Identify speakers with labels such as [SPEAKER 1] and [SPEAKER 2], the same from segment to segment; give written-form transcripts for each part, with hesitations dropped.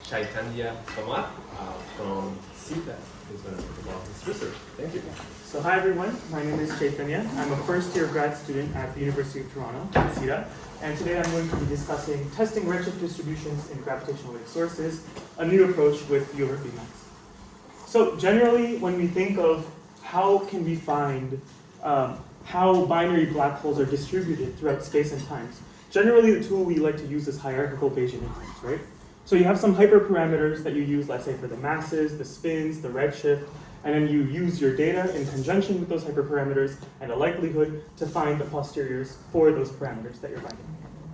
[SPEAKER 1] Chaitanya Kamat from CETA, who's going to talk about his research. Thank you.
[SPEAKER 2] So hi everyone, my name is Chaitanya. I'm a first-year grad student at the University of Toronto, at CETA, and today I'm going to be discussing testing redshift distributions in gravitational wave sources, a new approach with V over Vmax. So generally, when we think of how can we find how binary black holes are distributed throughout space and times, generally the tool we like to use is hierarchical Bayesian inference, right? So you have some hyperparameters that you use, let's say for the masses, the spins, the redshift, and then you use your data in conjunction with those hyperparameters and a likelihood to find the posteriors for those parameters that you're finding.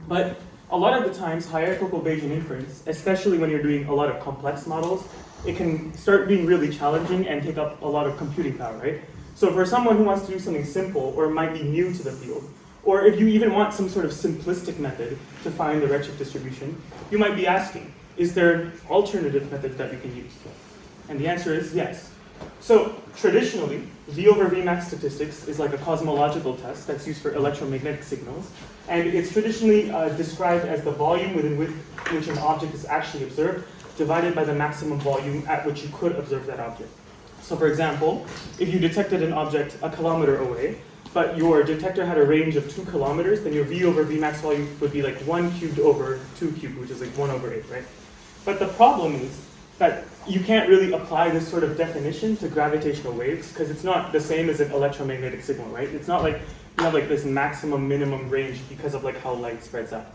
[SPEAKER 2] But a lot of the times, hierarchical Bayesian inference, especially when you're doing a lot of complex models, it can start being really challenging and take up a lot of computing power, right? So for someone who wants to do something simple or might be new to the field, or if you even want some sort of simplistic method to find the redshift distribution, you might be asking, is there an alternative method that we can use? And the answer is yes. So traditionally, V over Vmax statistics is like a cosmological test that's used for electromagnetic signals. And it's traditionally described as the volume within which an object is actually observed, divided by the maximum volume at which you could observe that object. So for example, if you detected an object a kilometer away, but your detector had a range of 2 kilometers, then your V over Vmax value would be like 1 cubed over 2 cubed, which is like 1 over 8, right? But the problem is that you can't really apply this sort of definition to gravitational waves because it's not the same as an electromagnetic signal, right? It's not like you have like this maximum minimum range because of like how light spreads out.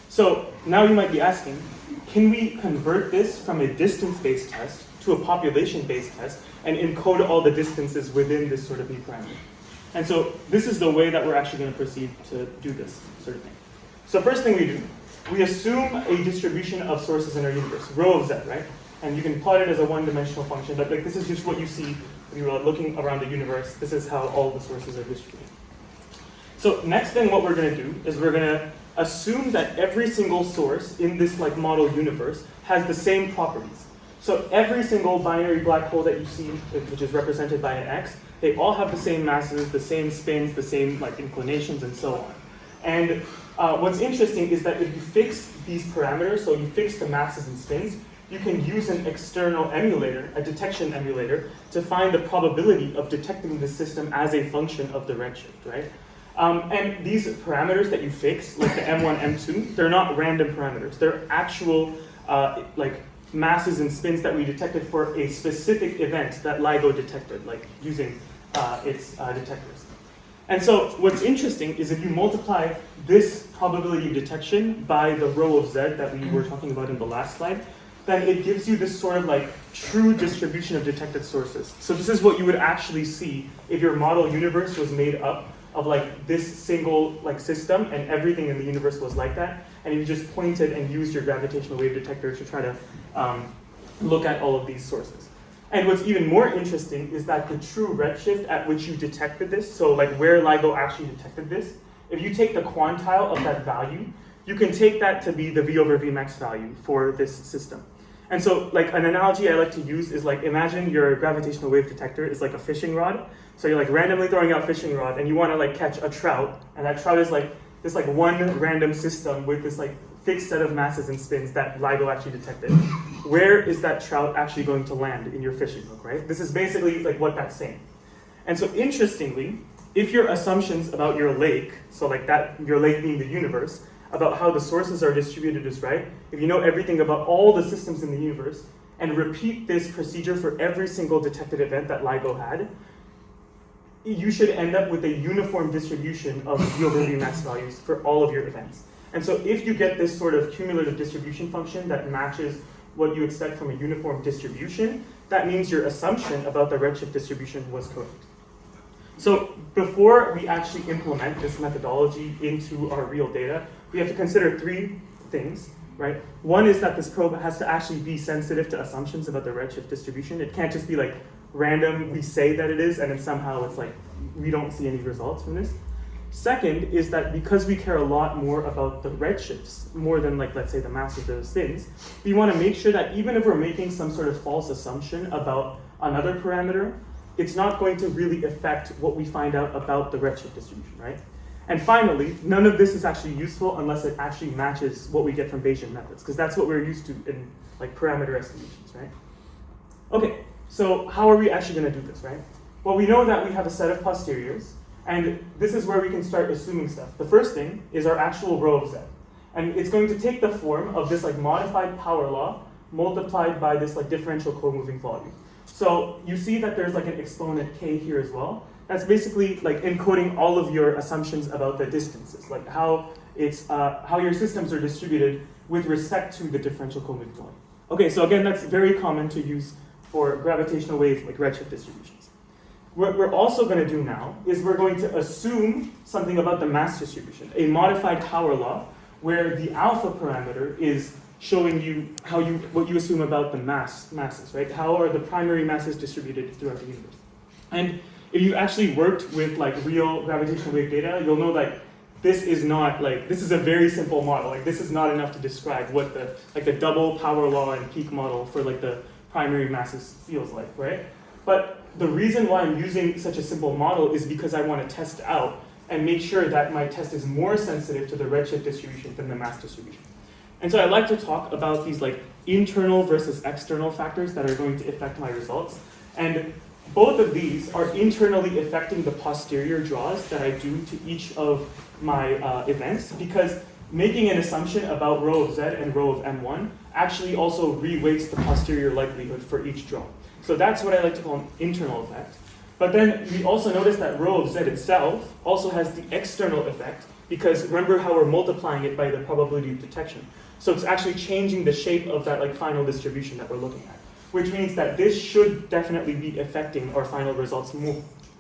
[SPEAKER 2] So now you might be asking, can we convert this from a distance-based test to a population-based test and encode all the distances within this sort of new parameter? And so this is the way that we're actually going to proceed to do this sort of thing. So first thing we do, we assume a distribution of sources in our universe, rho of z, right? And you can plot it as a one-dimensional function, but like this is just what you see when you're looking around the universe. This is how all the sources are distributed. So next thing what we're going to do is we're going to assume that every single source in this like model universe has the same properties. So every single binary black hole that you see, which is represented by an X, they all have the same masses, the same spins, the same like inclinations, and so on. And what's interesting is that if you fix these parameters, so you fix the masses and spins, you can use an external emulator, a detection emulator, to find the probability of detecting the system as a function of the redshift, right? And these parameters that you fix, like the M1, M2, they're not random parameters. They're actual like masses and spins that we detected for a specific event that LIGO detected, like using its detectors. And so what's interesting is if you multiply this probability of detection by the rho of z that we were talking about in the last slide, then it gives you this sort of like true distribution of detected sources. So this is what you would actually see if your model universe was made up of like this single like system and everything in the universe was like that. And you just pointed and used your gravitational wave detector to try to look at all of these sources. And what's even more interesting is that the true redshift at which you detected this, so like where LIGO actually detected this, if you take the quantile of that value, you can take that to be the V over Vmax value for this system. And so like an analogy I like to use is like imagine your gravitational wave detector is like a fishing rod. So you're like randomly throwing out fishing rod and you want to like catch a trout, and that trout is like this like one random system with this like fixed set of masses and spins that LIGO actually detected. Where is that trout actually going to land in your fishing hook, right? This is basically like what that's saying. And so interestingly, if your assumptions about your lake, so like that, your lake being the universe, about how the sources are distributed is right, if you know everything about all the systems in the universe, and repeat this procedure for every single detected event that LIGO had, you should end up with a uniform distribution of V over Vmax values for all of your events. And so if you get this sort of cumulative distribution function that matches what you expect from a uniform distribution, that means your assumption about the redshift distribution was correct. So before we actually implement this methodology into our real data, we have to consider 3 things, right? One is that this probe has to actually be sensitive to assumptions about the redshift distribution. It can't just be like random, we say that it is, and then somehow it's like, we don't see any results from this. Second is that because we care a lot more about the redshifts, more than like, let's say the mass of those things, we want to make sure that even if we're making some sort of false assumption about another parameter, it's not going to really affect what we find out about the redshift distribution, right? And finally, none of this is actually useful unless it actually matches what we get from Bayesian methods, because that's what we're used to in like parameter estimations, right? Okay, so how are we actually going to do this, right? Well, we know that we have a set of posteriors, and this is where we can start assuming stuff. The first thing is our actual rho of z. And it's going to take the form of this like modified power law multiplied by this like differential co-moving volume. So you see that there's like an exponent k here as well. That's basically like encoding all of your assumptions about the distances, like how your systems are distributed with respect to the differential co-moving volume. Okay, so again, that's very common to use for gravitational wave, like redshift distributions. What we're also going to do now is we're going to assume something about the mass distribution, a modified power law, where the alpha parameter is showing you what you assume about the masses, right? How are the primary masses distributed throughout the universe? And if you actually worked with like real gravitational wave data, you'll know that this is a very simple model. Like this is not enough to describe what the double power law and peak model for like the primary masses feels like, right? But the reason why I'm using such a simple model is because I want to test out and make sure that my test is more sensitive to the redshift distribution than the mass distribution. And so I like to talk about these like internal versus external factors that are going to affect my results. And both of these are internally affecting the posterior draws that I do to each of my events, because making an assumption about rho of z and rho of m1 actually also reweights the posterior likelihood for each draw. So that's what I like to call an internal effect. But then we also notice that rho of z itself also has the external effect, because remember how we're multiplying it by the probability of detection. So it's actually changing the shape of that like final distribution that we're looking at, which means that this should definitely be affecting our final results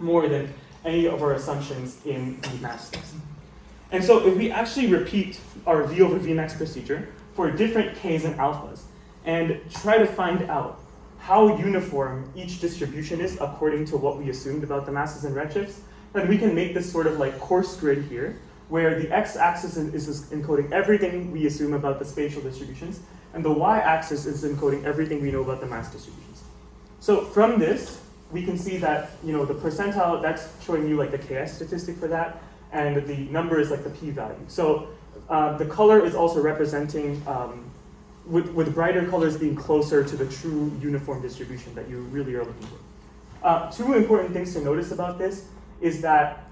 [SPEAKER 2] more than any of our assumptions in the mass test. And so if we actually repeat our V over Vmax procedure for different k's and alphas and try to find out how uniform each distribution is according to what we assumed about the masses and redshifts, then we can make this sort of like coarse grid here, where the x-axis is encoding everything we assume about the spatial distributions, and the y-axis is encoding everything we know about the mass distributions. So from this, we can see that the percentile, that's showing you like the ks statistic for that, and the number is like the p-value. So the color is also representing, with brighter colors being closer to the true uniform distribution that you really are looking for. Two important things to notice about this is that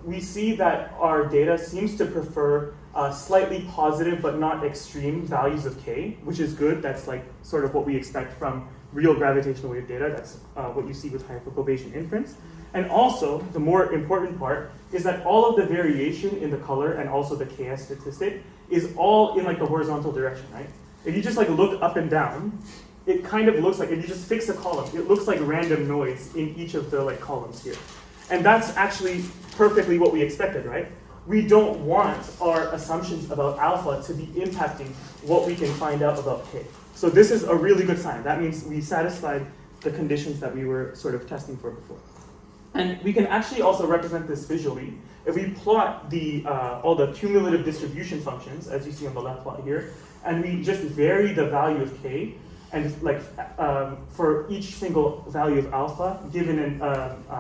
[SPEAKER 2] we see that our data seems to prefer slightly positive but not extreme values of k, which is good. That's like sort of what we expect from real gravitational wave data. That's what you see with hierarchical Bayesian inference. And also, the more important part is that all of the variation in the color and also the ks statistic is all in like the horizontal direction, right? If you just like look up and down, it kind of looks like, if you just fix a column, it looks like random noise in each of the like columns here. And that's actually perfectly what we expected, right? We don't want our assumptions about alpha to be impacting what we can find out about k. So this is a really good sign. That means we satisfied the conditions that we were sort of testing for before. And we can actually also represent this visually. If we plot all the cumulative distribution functions, as you see on the left plot here, and we just vary the value of k, and like for each single value of alpha given in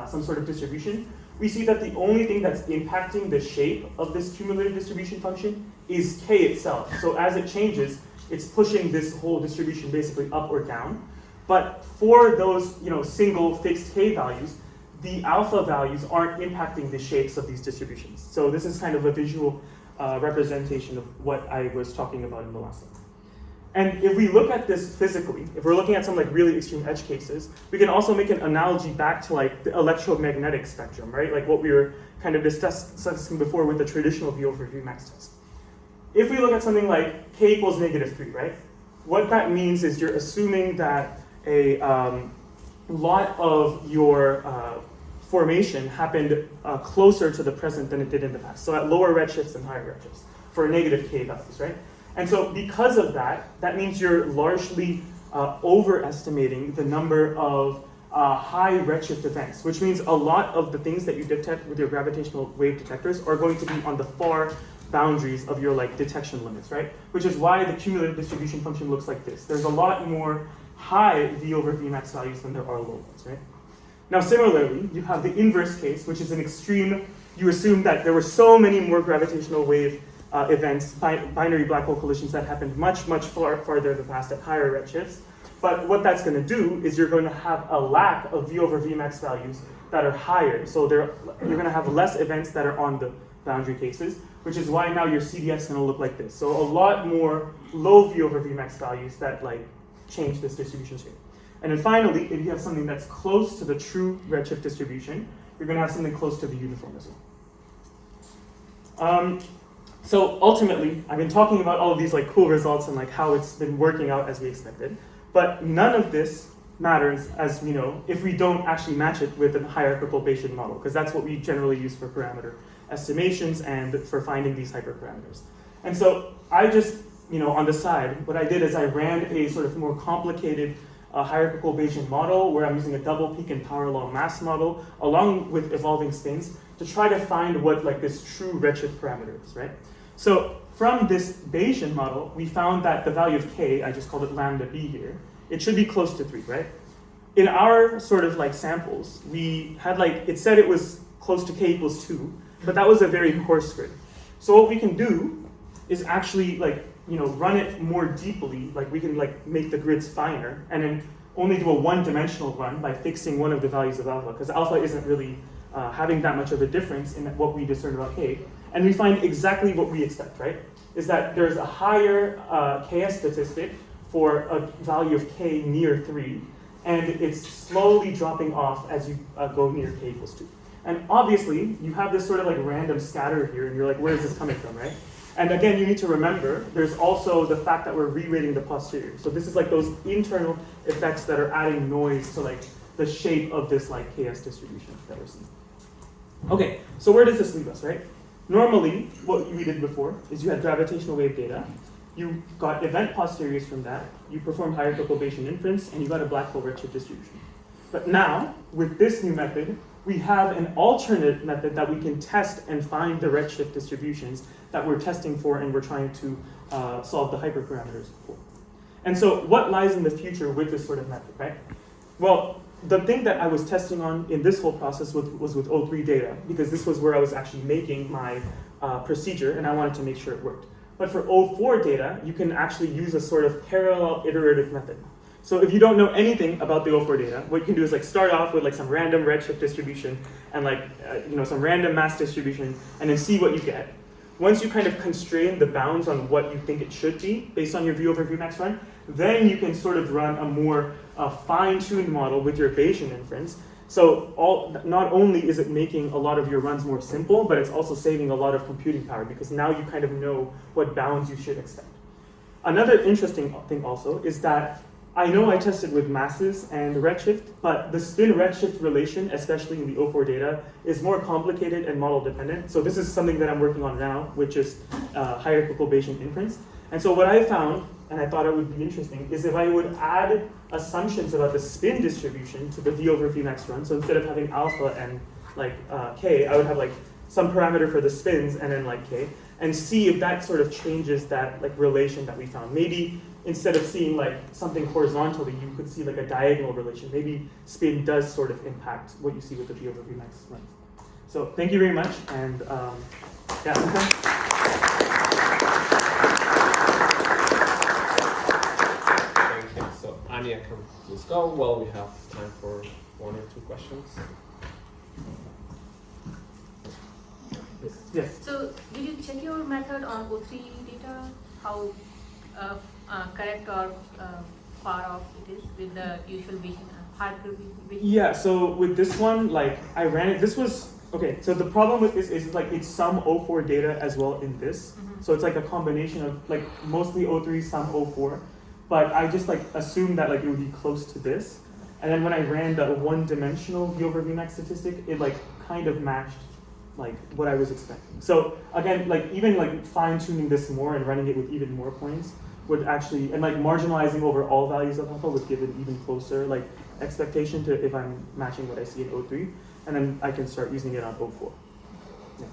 [SPEAKER 2] some sort of distribution, we see that the only thing that's impacting the shape of this cumulative distribution function is k itself. So as it changes, it's pushing this whole distribution basically up or down. But for those single fixed k values, the alpha values aren't impacting the shapes of these distributions. So this is kind of a visual representation of what I was talking about in the last slide. And if we look at this physically, if we're looking at some like really extreme edge cases, we can also make an analogy back to like the electromagnetic spectrum, right? Like what we were kind of discussing before with the traditional V over Vmax test. If we look at something like k equals -3, right? What that means is you're assuming that a lot of your formation happened closer to the present than it did in the past. So at lower redshifts and higher redshifts for negative k values, right? And so because of that, that means you're largely overestimating the number of high redshift events, which means a lot of the things that you detect with your gravitational wave detectors are going to be on the far boundaries of your like detection limits, right? Which is why the cumulative distribution function looks like this. There's a lot more high V over Vmax values than there are low ones, right? Now similarly, you have the inverse case, which is an extreme you assume that there were so many more gravitational wave events, binary black hole collisions that happened much, much farther in the past at higher redshifts. But what that's going to do is you're going to have a lack of V over Vmax values that are higher. So you're going to have less events that are on the boundary cases, which is why now your CDF is going to look like this. So a lot more low V over Vmax values that like change this distribution shape. And then finally, if you have something that's close to the true redshift distribution, you're going to have something close to the uniform as well. So ultimately, I've been talking about all of these like cool results and like how it's been working out as we expected. But none of this matters, as we know, if we don't actually match it with a hierarchical Bayesian model, because that's what we generally use for parameter estimations and for finding these hyperparameters. And so I just, on the side, what I did is I ran a sort of more complicated hierarchical Bayesian model where I'm using a double peak and power law mass model along with evolving spins to try to find what like this true redshift parameter is, right? So from this Bayesian model, we found that the value of k, I just called it lambda b here, it should be close to 3, right? In our sort of like samples, we had like, it said it was close to k equals 2, but that was a very coarse grid. So what we can do is actually like, run it more deeply, like we can like make the grids finer and then only do a one-dimensional run by fixing one of the values of alpha, because alpha isn't really having that much of a difference in what we discern about k. And we find exactly what we expect, right? Is that there's a higher ks statistic for a value of k near 3, and it's slowly dropping off as you go near k equals 2. And obviously, you have this sort of like random scatter here, and you're like, where is this coming from, right? And again, you need to remember, there's also the fact that we're reweighting the posterior. So this is like those internal effects that are adding noise to like the shape of this like ks distribution that we're seeing. Okay, so where does this leave us, right? Normally, what we did before is you had gravitational wave data, you got event posteriors from that, you performed hierarchical Bayesian inference, and you got a black hole redshift distribution. But now, with this new method, we have an alternate method that we can test and find the redshift distributions that we're testing for and we're trying to solve the hyperparameters for. And so what lies in the future with this sort of method, right? Well, the thing that I was testing on in this whole process was with O3 data, because this was where I was actually making my procedure, and I wanted to make sure it worked. But for O4 data, you can actually use a sort of parallel iterative method. So if you don't know anything about the O4 data, what you can do is like start off with like some random redshift distribution and like some random mass distribution, and then see what you get. Once you kind of constrain the bounds on what you think it should be based on your V over Vmax run, then you can sort of run a more fine-tuned model with your Bayesian inference. So not only is it making a lot of your runs more simple, but it's also saving a lot of computing power because now you kind of know what bounds you should expect. Another interesting thing also is that I know I tested with masses and redshift, but the spin-redshift relation, especially in the O4 data, is more complicated and model dependent. So this is something that I'm working on now, which is hierarchical Bayesian inference. And so what I found, and I thought it would be interesting, is if I would add assumptions about the spin distribution to the V over Vmax run, so instead of having alpha and like k, I would have like some parameter for the spins and then like k, and see if that sort of changes that like relation that we found. Maybe instead of seeing like something horizontally, you could see like a diagonal relation. Maybe spin does sort of impact what you see with the V over Vmax runs. So thank you very much, and yeah.
[SPEAKER 1] Thank you. So Anya, can please go? Well, we have time for 1 or 2 questions.
[SPEAKER 2] Yes.
[SPEAKER 3] So did you check your method on O3 data? How correct or far off it is with the usual Bayesian hierarchical Bayesian?
[SPEAKER 2] Yeah, so with this one, like I ran it, this was, okay, so the problem with this is like it's some O4 data as well in this.
[SPEAKER 3] Mm-hmm.
[SPEAKER 2] So it's like a combination of like mostly O3, some O4. But I just like assumed that like it would be close to this. And then when I ran the one-dimensional V over Vmax statistic, it like kind of matched like what I was expecting. So again, like even like fine-tuning this more and running it with even more points would actually, and like marginalizing over all values of alpha would give it even closer like expectation to if I'm matching what I see in O3, and then I can start using it on O4. Yeah.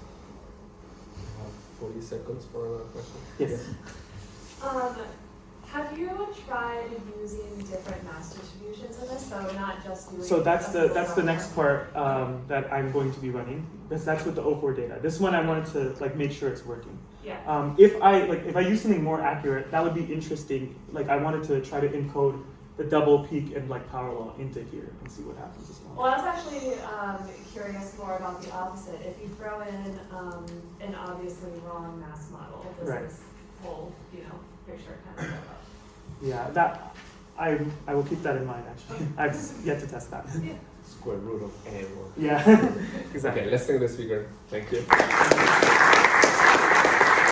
[SPEAKER 1] 40 seconds for a question.
[SPEAKER 2] Yes.
[SPEAKER 4] Have you tried using different mass distributions in this? So not just doing.
[SPEAKER 2] So that's
[SPEAKER 4] a
[SPEAKER 2] the
[SPEAKER 4] single
[SPEAKER 2] next part that I'm going to be running. That's with the O4 data. This one I wanted to like make sure it's working.
[SPEAKER 4] Yeah.
[SPEAKER 2] If I use something more accurate, that would be interesting. Like I wanted to try to encode the double peak and like power law into here and see what happens as well.
[SPEAKER 4] Well, I was actually curious more about the opposite. If you throw in an obviously wrong mass model, does
[SPEAKER 2] Right.
[SPEAKER 4] this whole picture kind of go up?
[SPEAKER 2] Yeah, that I will keep that in mind actually. I've yet to test that.
[SPEAKER 4] Yeah.
[SPEAKER 1] Square root of n.
[SPEAKER 2] Yeah, exactly.
[SPEAKER 1] Okay, let's take the speaker. Thank you.